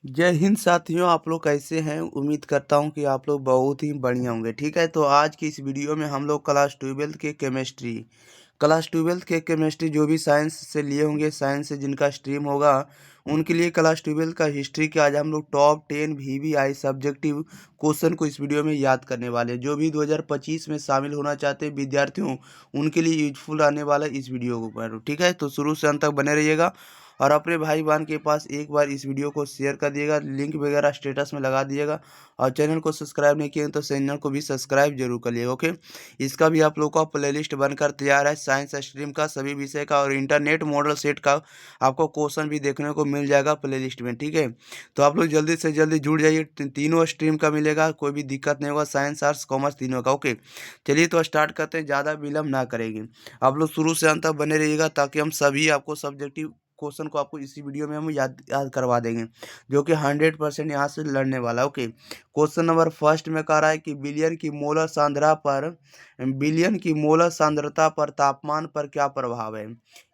जय हिंद साथियों, आप लोग कैसे हैं। उम्मीद करता हूं कि आप लोग बहुत ही बढ़िया होंगे। ठीक है, तो आज की इस वीडियो में हम लोग क्लास ट्वेल्थ के केमिस्ट्री जो भी साइंस से लिए होंगे, साइंस से जिनका स्ट्रीम होगा उनके लिए क्लास ट्वेल्थ का हिस्ट्री के आज हम लोग टॉप 10 VVI सब्जेक्टिव क्वेश्चन को इस वीडियो में याद करने वाले हैं। जो भी 2025 में शामिल होना चाहते हैं विद्यार्थियों, उनके लिए यूजफुल आने वाला है इस वीडियो को पर। ठीक है, तो शुरू से अंत तक बने रहिएगा और अपने भाई बहन के पास एक बार इस वीडियो को शेयर कर दिएगा, लिंक वगैरह स्टेटस में लगा दिएगा। और चैनल को सब्सक्राइब नहीं किए तो चैनल को भी सब्सक्राइब जरूर कर लिएगा। ओके, इसका भी आप लोग का प्लेलिस्ट बनकर तैयार है। साइंस स्ट्रीम का सभी विषय का और इंटरनेट मॉडल सेट का आपको क्वेश्चन भी देखने को मिल जाएगा प्लेलिस्ट में। ठीक है, तो आप लोग जल्दी से जल्दी जुड़ जाइए। तीनों स्ट्रीम का मिलेगा, कोई भी दिक्कत नहीं होगा, साइंस आर्ट्स कॉमर्स तीनों का। ओके, चलिए तो स्टार्ट करते हैं, ज़्यादा विलम्ब ना करेंगे। आप लोग शुरू से अंत तक बने रहिएगा ताकि हम सभी आपको सब्जेक्टिव क्वेश्चन को आपको इसी वीडियो में हम याद याद करवा देंगे, जो कि 100% यहाँ से लड़ने वाला है। ओके, क्वेश्चन नंबर फर्स्ट में कह रहा है कि बिलियन की मोलर सांद्रता पर तापमान पर क्या प्रभाव है।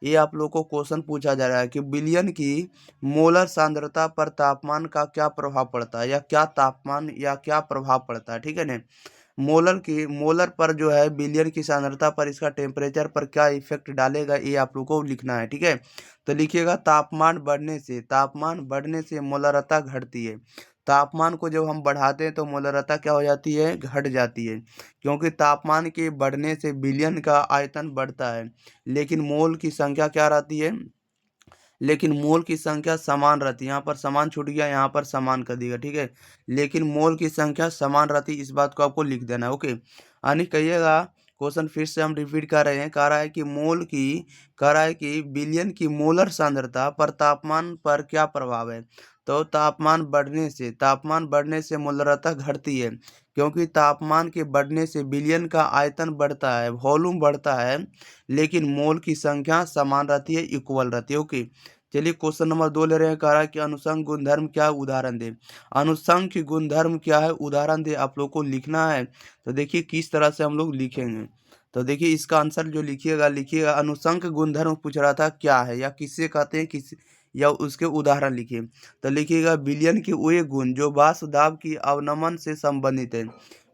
ये आप लोग को क्वेश्चन पूछा जा रहा है कि बिलियन की मोलर सांद्रता पर तापमान का क्या प्रभाव पड़ता है, या क्या तापमान या क्या प्रभाव पड़ता है। ठीक है ना, मोलर पर जो है बिलियन की सांद्रता पर इसका टेम्परेचर पर क्या इफेक्ट डालेगा, ये आप लोग को लिखना है। ठीक है, तो लिखिएगा तापमान बढ़ने से मोलरता घटती है। तापमान को जब हम बढ़ाते हैं तो मोलरता क्या हो जाती है, घट जाती है। क्योंकि तापमान के बढ़ने से बिलियन का आयतन बढ़ता है, लेकिन मोल की संख्या क्या रहती है, लेकिन मोल की संख्या समान रहती है। यहाँ पर समान छूट गया, यहाँ पर समान कर दिएगा। ठीक है, लेकिन मोल की संख्या समान रहती है, इस बात को आपको लिख देना है। ओके, यानी कहिएगा, क्वेश्चन फिर से हम रिपीट कर रहे हैं। कह रहा है कि बिलियन की मोलर सांद्रता पर तापमान पर क्या प्रभाव है। तो तापमान बढ़ने से मोलरता घटती है, क्योंकि तापमान के बढ़ने से बिलियन का आयतन बढ़ता है, वॉल्यूम बढ़ता है, लेकिन मोल की संख्या समान रहती है, इक्वल रहती है। ओके, चलिए क्वेश्चन नंबर 2 ले रहे हैं। कह रहा है कि अनुसंग गुणधर्म क्या है, उदाहरण दे। अनुसंख्य गुणधर्म क्या है, उदाहरण दे, आप लोग को लिखना है। तो देखिए किस तरह से हम लोग लिखेंगे। तो देखिए इसका आंसर जो लिखिएगा अनुसंख्य गुणधर्म पूछ रहा था क्या है या किससे कहते हैं, किस या उसके उदाहरण लिखिए। तो लिखिएगा बिलियन के वे गुण जो वाष्प दाब की अवनमन से संबंधित है।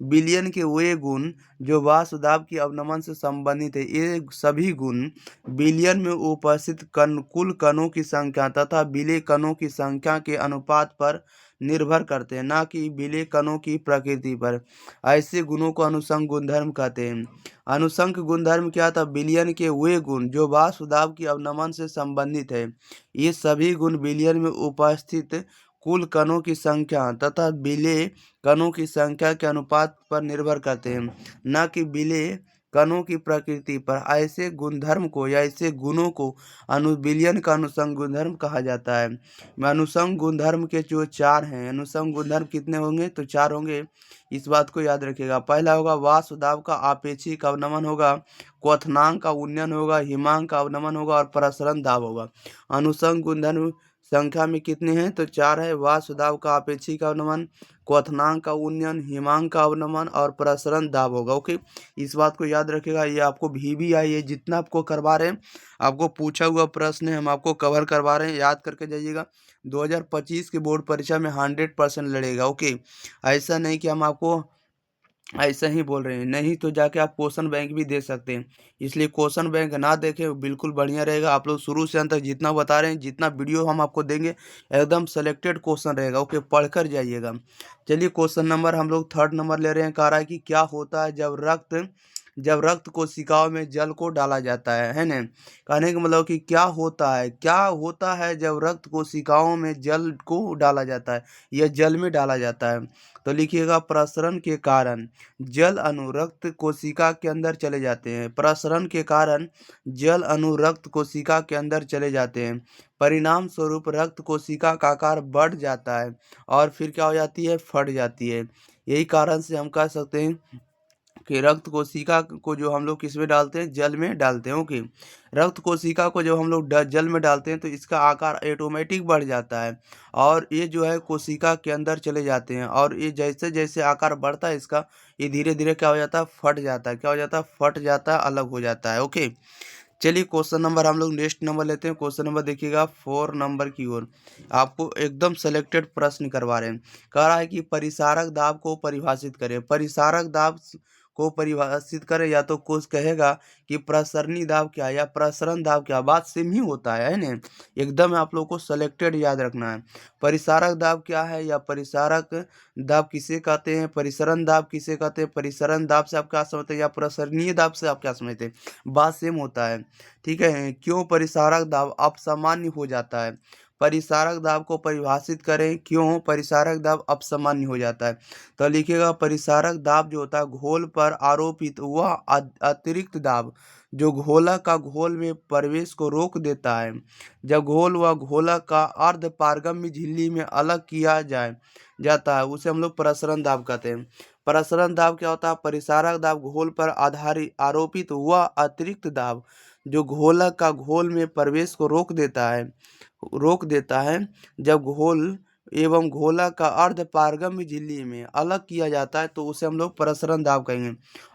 बिलियन के वे गुण जो वाष्प दाब की अवनमन से संबंधित है, ये सभी गुण बिलियन में उपस्थित कुल कणों की संख्या तथा विलेय कणों की संख्या के अनुपात पर निर्भर करते हैं, ना कि विलेय कणों की प्रकृति पर। ऐसे गुणों को अनुसंग गुणधर्म कहते हैं। अनुसंग गुणधर्म क्या था, बिलियन के वे गुण जो वाष्प दाब की अवनमन से संबंधित है। ये सभी गुण बिलियन में उपस्थित कुल कणों की संख्या तथा विलेय कणों की संख्या के अनुपात पर निर्भर करते हैं, न कि विलेय कणों की प्रकृति पर। ऐसे गुणधर्म को या ऐसे गुणों को विलियन का अनुसंग गुणधर्म कहा जाता है। अनुसंग गुणधर्म के जो 4 हैं, अनुसंग गुणधर्म कितने होंगे, तो 4 होंगे। इस बात को याद रखिएगा। पहला होगा वाष्प दाब का आपेक्षिक अवनमन होगा, क्वथनांक का उन्नयन होगा, हिमांक का अवनमन होगा और प्रसरण दाब होगा। अनुसंग गुणधर्म संख्या में कितने हैं, तो 4 है। वाष्प दाब का आपेक्षिक अवनमन, क्वथनांक का उन्नयन, हिमांक का अवनमन और प्रसरण दाब होगा। ओके, इस बात को याद रखेगा। ये आपको VVI ये जितना आपको करवा रहे हैं, आपको पूछा हुआ प्रश्न है, हम आपको कवर करवा रहे हैं, याद करके जाइएगा। 2025 के बोर्ड परीक्षा में 100% लड़ेगा। ओके, ऐसा नहीं कि हम आपको ऐसा ही बोल रहे हैं, नहीं तो जाके आप क्वेश्चन बैंक भी दे सकते हैं। इसलिए क्वेश्चन बैंक ना देखें, बिल्कुल बढ़िया रहेगा। आप लोग शुरू से अंत तक जितना बता रहे हैं, जितना वीडियो हम आपको देंगे, एकदम सेलेक्टेड क्वेश्चन रहेगा। ओके, पढ़कर जाइएगा। चलिए क्वेश्चन नंबर हम लोग थर्ड नंबर ले रहे हैं। कह रहा है कि क्या होता है जब रक्त कोशिकाओं में जल को डाला जाता है ना। कहने का मतलब कि क्या होता है जब रक्त कोशिकाओं में जल को डाला जाता है या जल में डाला जाता है। तो लिखिएगा प्रसरण के कारण जल अणु रक्त कोशिका के अंदर चले जाते हैं। प्रसरण के कारण जल अणु रक्त कोशिका के अंदर चले जाते हैं। परिणाम स्वरूप रक्त कोशिका का आकार बढ़ जाता है और फिर क्या हो जाती है, फट जाती है। यही कारण से हम कह सकते हैं कि रक्त कोशिका को जो हम लोग किस में डालते हैं, जल में डालते हैं। ओके, रक्त कोशिका को जब हम लोग जल में डालते हैं तो इसका आकार ऑटोमेटिक बढ़ जाता है और ये जो है कोशिका के अंदर चले जाते हैं। और ये जैसे जैसे आकार बढ़ता है इसका, ये धीरे धीरे क्या हो जाता है, फट जाता है। क्या हो जाता है, फट जाता है, अलग हो जाता है। ओके, चलिए क्वेश्चन नंबर हम लोग नेक्स्ट नंबर लेते हैं। क्वेश्चन नंबर देखिएगा 4 नंबर की ओर। आपको एकदम सेलेक्टेड प्रश्न करवा रहे हैं। कह रहा है कि परिसारक दाब को परिभाषित करें। परिसारक दाब को परिभाषित करें, या तो कुछ कहेगा कि प्रसरणी दाब क्या है या प्रसरण दाब क्या, बात सेम ही होता है ना। एकदम आप लोग को सेलेक्टेड याद रखना है। परिसारक दाब क्या है या परिसारक दाब किसे कहते हैं, परिसरण दाब किसे कहते हैं, परिसरण दाब से आप क्या समझते हैं या प्रसरणीय दाब से आप क्या समझते हैं, बात सेम होता है। ठीक है। क्यों परिसारक दाब असामान्य हो जाता है। परिसारक दाब को परिभाषित करें, क्यों परिसारक दाब असामान्य हो जाता है। तो लिखिएगा परिसारक दाब जो होता है घोल पर आरोपित वह अतिरिक्त दाब जो घोला का घोल में प्रवेश को रोक देता है। जब घोल व घोला का अर्ध पारगम्य झिल्ली में अलग किया जाता है उसे हम लोग प्रसरण दाब कहते हैं। प्रसरण दाब क्या होता है, परिसारक दाब घोल पर आधारित आरोपित वह अतिरिक्त दाब जो घोलक का घोल में प्रवेश को रोक देता है। जब घोल एवं घोला का अर्ध पारगम्य झिल्ली में अलग किया जाता है तो उसे हम लोग प्रसरण दाब कहेंगे।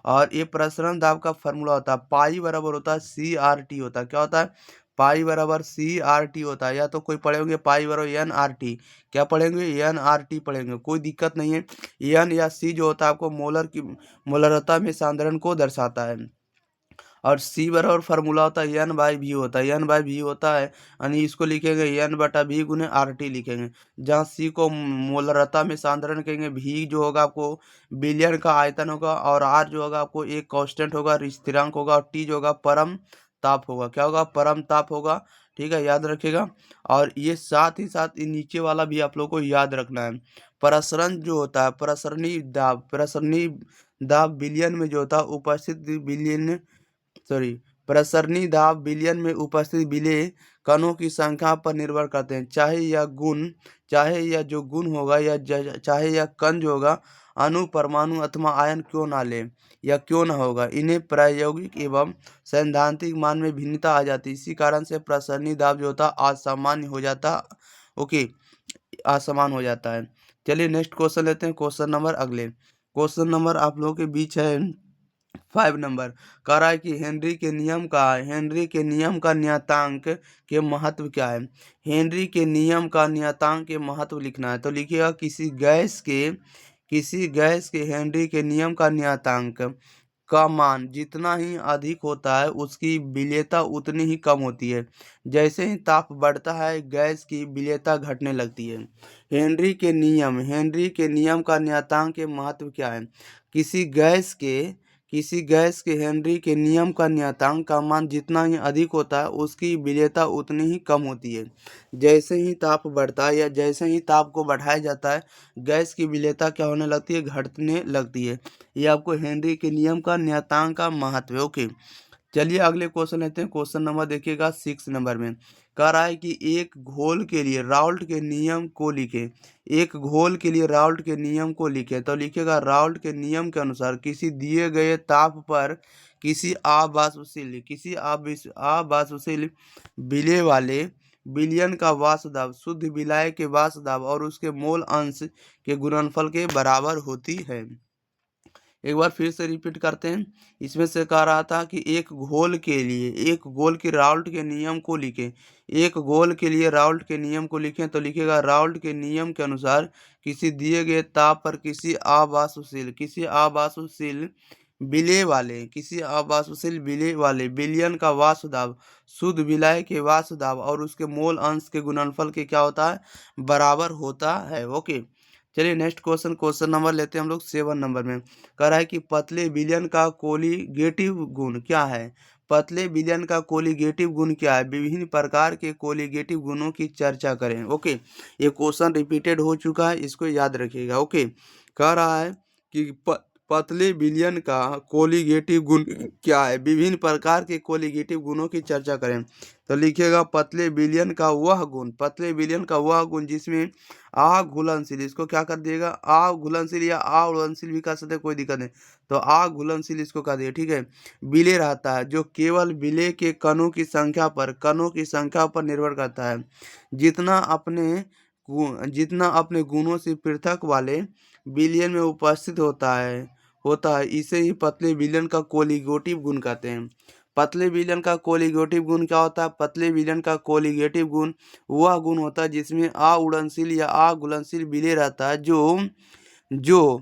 और ये प्रसरण दाब का फॉर्मूला होता है पाई बराबर होता है CRT होता है। क्या होता है, पाई बराबर CRT होता है। या तो कोई पढ़े होंगे पाई बराबर NRT, क्या पढ़ेंगे NRT पढ़ेंगे, कोई दिक्कत नहीं है। एन या सी जो होता है आपको मोलरता में सांद्रण को दर्शाता है। और सी बराबर फार्मूला होता है N/V होता है, N/V होता है यानी इसको लिखेंगे N/V गुने RT लिखेंगे। जहाँ सी को मोलरता में सांद्रण कहेंगे, V जो होगा आपको बिलियन का आयतन होगा, और R जो होगा आपको एक कांस्टेंट होगा, स्थिरांक होगा, और T जो होगा परम ताप होगा। क्या होगा, परम ताप होगा। ठीक है, याद रखिएगा। और ये साथ ही साथ नीचे वाला भी आप लोग को याद रखना है। प्रसरण जो होता है प्रसरणी दाब बिलियन में जो होता है उपस्थित बिलियन सॉरी प्रसरणी दाब बिलियन में उपस्थित विलेय कणों की संख्या पर निर्भर करते हैं। चाहे यह जो गुण होगा चाहे यह कण जो होगा अणु परमाणु अथवा आयन क्यों ना ले या क्यों ना होगा, इन्हें प्रायोगिक एवं सैद्धांतिक मान में भिन्नता आ जाती है। इसी कारण से प्रसरणी दाब जो होता है असामान्य हो जाता। ओके, असमान हो जाता है। चलिए नेक्स्ट क्वेश्चन लेते हैं। क्वेश्चन नंबर अगले क्वेश्चन नंबर आप लोगों के बीच है 5 नंबर। कह रहा है कि हेनरी के नियम का नियतांक के महत्व क्या है। हेनरी के नियम का नियतांक के महत्व लिखना है। तो लिखिएगा किसी गैस के हेनरी के नियम का नियतांक का मान जितना ही अधिक होता है उसकी विलेयता उतनी ही कम होती है। जैसे ही ताप बढ़ता है गैस की विलेयता घटने लगती है। हेनरी के नियम का नियतांक के महत्व क्या है। किसी गैस के किसी गैस के हेनरी के नियम का नियतांक का मान जितना ही अधिक होता है उसकी विलेयता उतनी ही कम होती है। जैसे ही ताप बढ़ता है या जैसे ही ताप को बढ़ाया जाता है गैस की विलेयता क्या होने लगती है, घटने लगती है। ये आपको हेनरी के नियम का नियतांक का महत्व है। ओके, चलिए अगले क्वेश्चन लेते हैं। क्वेश्चन नंबर देखिएगा 6 नंबर में। कह रहा है कि एक घोल के लिए राउल्ट के नियम को लिखें। तो लिखेगा राउल्ट के नियम के अनुसार किसी दिए गए ताप पर किसी अवाष्पशील विलेय वाले विलयन का वाष्प दाब शुद्ध विलायक के वाष्प दाब और उसके मोल अंश के गुणनफल के बराबर होती है। एक बार फिर से रिपीट करते हैं। इसमें से कह रहा था कि एक घोल के राउल्ट के नियम को लिखें। एक घोल के लिए राउल्ट के नियम को लिखें। तो लिखेगा राउल्ट के नियम के अनुसार किसी दिए गए ताप पर किसी अवाष्पशील विलेय वाले विलयन का वाष्प दाब शुद्ध विलायक के वाष्प दाब और उसके मोल अंश के गुणनफल के क्या होता है, बराबर होता है। ओके, चलिए नेक्स्ट क्वेश्चन नंबर लेते हैं हम लोग 7 नंबर में। कह रहा है कि पतले विलयन का कोलिगेटिव गुण क्या है। पतले विलयन का कोलिगेटिव गुण क्या है, विभिन्न प्रकार के कोलिगेटिव गुणों की चर्चा करें। ओके, ये क्वेश्चन रिपीटेड हो चुका है, इसको याद रखिएगा। ओके, कह रहा है कि पतले विलयन का कोलिगेटिव गुण क्या है, विभिन्न प्रकार के कोलिगेटिव गुणों की चर्चा करें। तो लिखिएगा पतले विलयन का वह गुण जिसमें घुलनशील, इसको क्या कर दिएगा घुलनशील या अघुलनशील भी कर सकते हैं, कोई दिक्कत नहीं। तो घुलनशील इसको कर दिए। ठीक है, विलेय रहता है जो केवल विलेय के कणों की संख्या पर निर्भर करता है। जितना अपने गुणों से पृथक वाले विलयन में उपस्थित होता है इसे ही पतले विलयन का कोलिगेटिव गुण कहते हैं। पतले विलयन का कोलिगेटिव गुण क्या होता है? पतले विलयन का कोलिगेटिव गुण वह गुण होता है जिसमें अउड़नशील या अघुलनशील विलेय रहता है, जो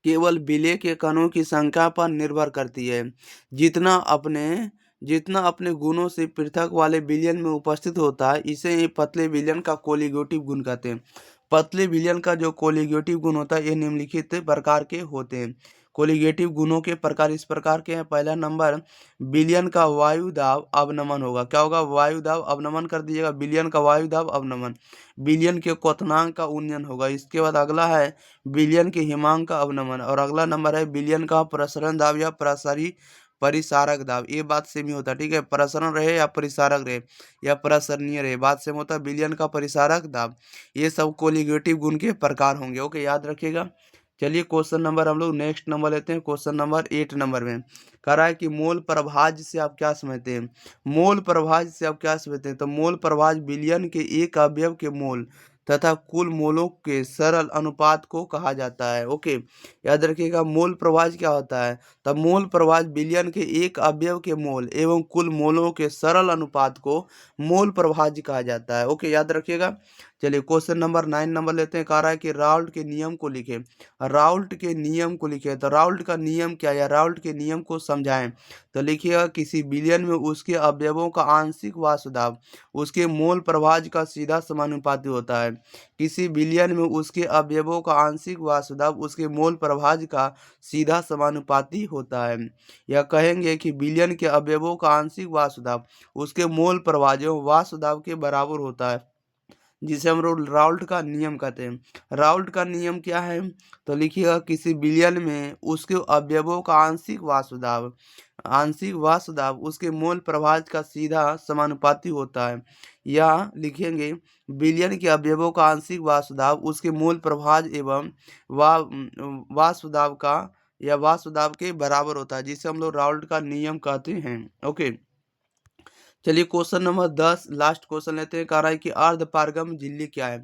केवल विलेय के कणों की संख्या पर निर्भर करती है। जितना अपने जितना अपने गुणों से पृथक वाले विलयन में उपस्थित होता है, इसे ही पतले विलयन का कोलिगेटिव गुण कहते हैं। पतले विलयन का जो कोलिगेटिव गुण होता है, ये निम्नलिखित प्रकार के होते हैं। कोलिगेटिव गुणों के प्रकार इस प्रकार के हैं। पहला नंबर, विलयन का वायु दाब अवनमन होगा। क्या होगा? वायु दाब अवनमन कर दीजिएगा। विलयन का वायु दाब अवनमन। विलयन के क्वथनांक का उन्नयन होगा। इसके बाद अगला है विलयन के हिमांक का अवनमन, और अगला नंबर है विलयन का प्रसरण दाब या परिसारक दाब। ये बात सेम ही होता है, ठीक है। प्रसरण रहे या परिसारक रहे या प्रसरणीय रहे, बात सेम होता है। विलयन का परिसारक दाब, ये सब कोलिगेटिव गुण के प्रकार होंगे। ओके, याद रखिएगा। चलिए क्वेश्चन नंबर हम लोग नेक्स्ट नंबर लेते हैं। क्वेश्चन नंबर 8 नंबर में कह रहा है कि मोल प्रभाज्य से आप क्या समझते हैं? मोल प्रभाज्य से आप क्या समझते हैं? तो मोल प्रभाज्य विलयन के एक अवयव के मोल तथा कुल मोलों के सरल अनुपात को कहा जाता है। ओके, याद रखिएगा। मोल प्रभाज्य क्या होता है? तब मोल प्रभाज्य विलयन के एक अवयव के मोल एवं कुल मोलों के सरल अनुपात को मोल प्रभाज्य कहा जाता है। ओके, याद रखिएगा। चलिए क्वेश्चन नंबर 9 नंबर लेते हैं। कह रहा है कि राउल्ट के नियम को लिखें। राउल्ट के नियम को लिखें। तो राउल्ट का नियम क्या है, या राउल्ट के नियम को समझाएं। तो लिखिएगा, किसी विलयन में उसके अवयवों का आंशिक वासुदाब उसके मोल प्रभाज्य का सीधा समानुपाती होता है। किसी विलयन में उसके अवयवों का आंशिक वासुदाब उसके मोल प्रभाज्य का सीधा समानुपाती होता है। या कहेंगे कि विलयन के अवयवों का आंशिक वासुदाब उसके मोल प्रभाज्य वासुदाब के बराबर होता है, जिसे हम लोग राउल्ट का नियम कहते हैं। राउल्ट का नियम क्या है? तो लिखिएगा, किसी विलयन में उसके अवयवों का आंशिक वासुदाब उसके मोल प्रभाज्य का सीधा समानुपाती होता है। या लिखेंगे, विलयन के अवयवों का आंशिक वासुदाब उसके मोल प्रभाज्य एवं वा वासुदाब का या वासुदाब के बराबर होता है, जिसे हम लोग राउल्ट का नियम कहते हैं। ओके, चलिए क्वेश्चन नंबर 10 लास्ट क्वेश्चन लेते हैं। कह रहा है कि अर्ध पारगम झिल्ली क्या है?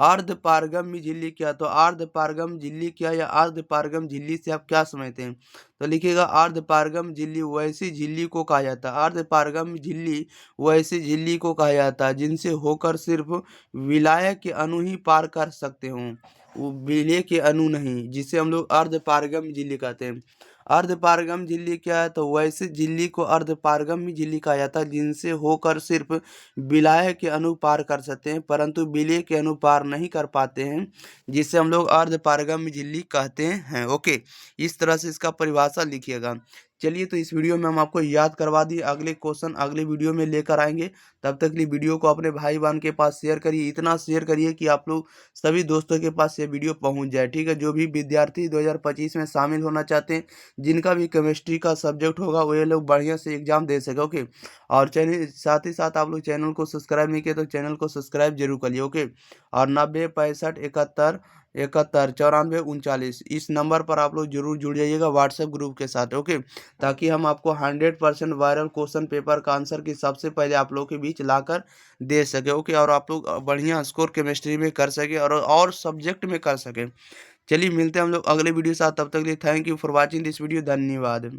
अर्ध पारगम झिल्ली क्या? तो अर्ध पारगम झिल्ली क्या या अर्ध पारगम झिल्ली से आप क्या समझते हैं? तो लिखिएगा, अर्ध पारगम झिल्ली वैसी झिल्ली को कहा जाता है। अर्ध पारगम झिल्ली वैसी झिल्ली को कहा जाता है जिनसे होकर सिर्फ विलायक के अणु ही पार कर सकते हों, वो विलेय के अणु नहीं, जिसे हम लोग अर्ध पारगम झिल्ली कहते हैं। अर्धपारगम झिल्ली क्या है? तो वैसे झिल्ली को अर्धपारगम झिल्ली कहा जाता है जिनसे होकर सिर्फ विलाय के अणु पार कर सकते हैं, परंतु विलेय के अणु पार नहीं कर पाते हैं, जिसे हम लोग अर्धपारगम झिल्ली कहते हैं। ओके, इस तरह से इसका परिभाषा लिखिएगा। चलिए, तो इस वीडियो में हम आपको याद करवा दिए। अगले क्वेश्चन अगले वीडियो में लेकर आएंगे। तब तक के लिए वीडियो को अपने भाई बहन के पास शेयर करिए। इतना शेयर करिए कि आप लोग सभी दोस्तों के पास ये वीडियो पहुंच जाए, ठीक है। जो भी विद्यार्थी 2025 में शामिल होना चाहते हैं, जिनका भी केमिस्ट्री का सब्जेक्ट होगा, वो ये लोग बढ़िया से एग्जाम दे सके। ओके, और चैनल साथ ही साथ आप लोग चैनल को सब्सक्राइब नहीं किए तो चैनल को सब्सक्राइब जरूर करिए। ओके, और 90 65 71 71 94 39 इस नंबर पर आप लोग जरूर जुड़ जाइएगा व्हाट्सएप ग्रुप के साथ। ओके, ताकि हम आपको 100% वायरल क्वेश्चन पेपर का आंसर की सबसे पहले आप लोगों के बीच लाकर दे सके। ओके, और आप लोग बढ़िया स्कोर केमिस्ट्री में कर सके और सब्जेक्ट में कर सके। चलिए, मिलते हैं हम लोग अगले वीडियो के साथ। तब तक के लिए thank you for watching this video. धन्यवाद।